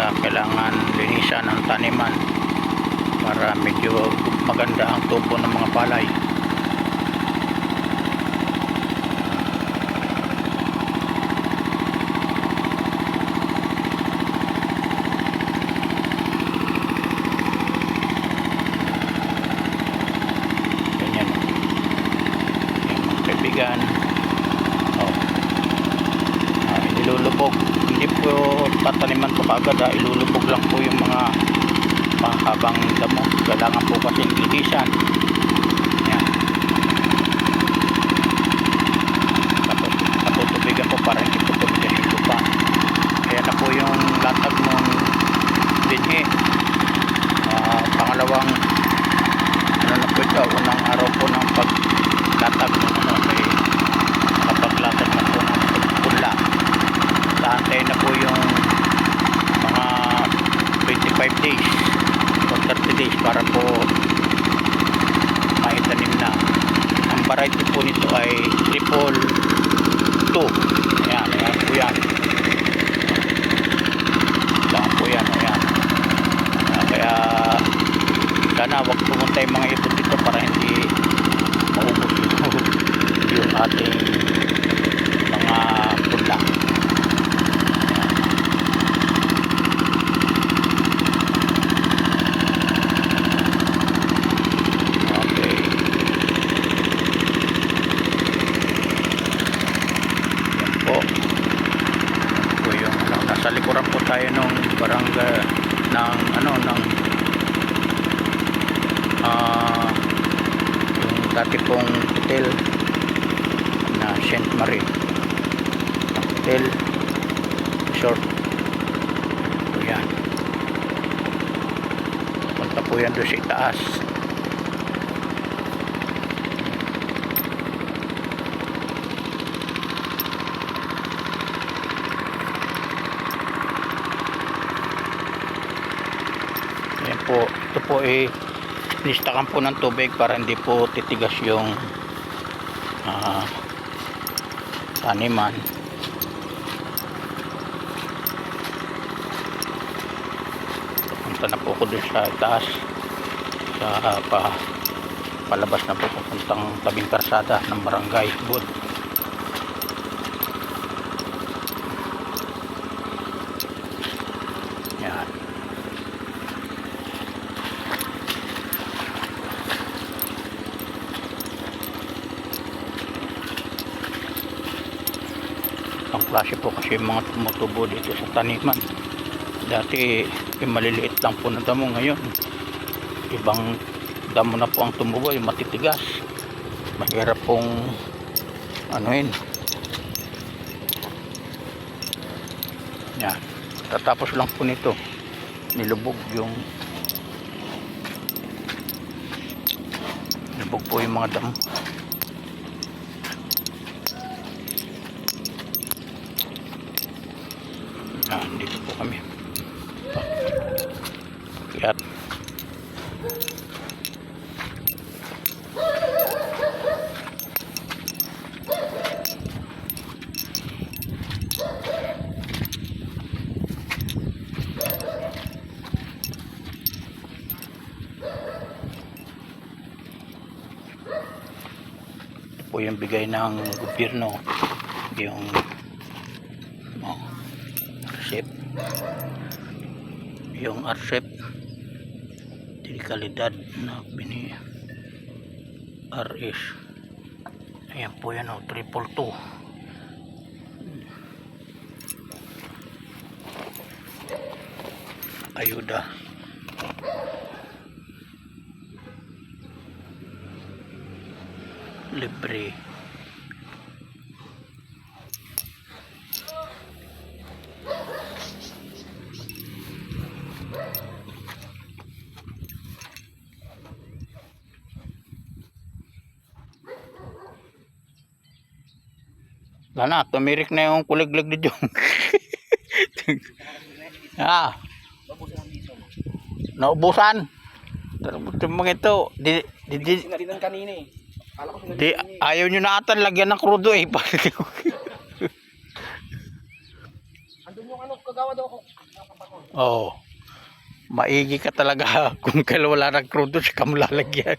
Kaya kailangan linisan ang taniman para medyo maganda ang tubo ng mga palay. Ganyan. Yan mga kaibigan. Ilulubog. Hindi po tataniman po kagad, ilulubog lang po yung mga panghabang damo. Kailangan po kasi linisan. Yan. Tapos patutubigan po para hindi po tumigas yung lupa. Kaya na po yung latag ng binhi. Pangalawang ano na po ito, unang araw po ng paglatag ng may kapaglatag na po ng punla. Taantay na po yung mga 25 days o 30 days para po maitanim na. Ang variety po nito ay 222. Ayan, ayan po yan. Ayan po yan, ayan. Kaya sana wag pumunta yung mga ibon dito para hindi maubos yung ating mga punla. Nasa likuran po tayo nung barangay ng yung dati pong hotel na Saint Marie Hotel Resort po yan. Punta po yan doon sa itaas. Po, ito po nistakan po ng tubig para hindi po titigas yung taniman. Punta na po ko dun sa taas sa palabas na po pupuntang tabing karsada ng barangay Bud. Yan. Ang klase po kasi yung mga tumutubo dito sa taniman. Dati yung maliliit lang po na damo, ngayon ibang damo na po ang tumubo, yung matitigas. Mahirap pong anuin. Yan. Tatapos lang po nito, nilubog po yung mga damo. Dito po kami. Lihat. Ito po yung bigay ng gobyerno, yung yung RCEP di kalidad na bini RS. Ayan po yan, 322. Ayuda. Libre. Lana, tumirik na yung kuliglig ni Jong. Naubusan. Pero mga ito, ayaw nyo na atan lagyan ng krudo eh. Doon yung ano, kagawa daw ako. Oo. Maigi ka talaga kung kailan wala ng crudo sa kamulalagyan.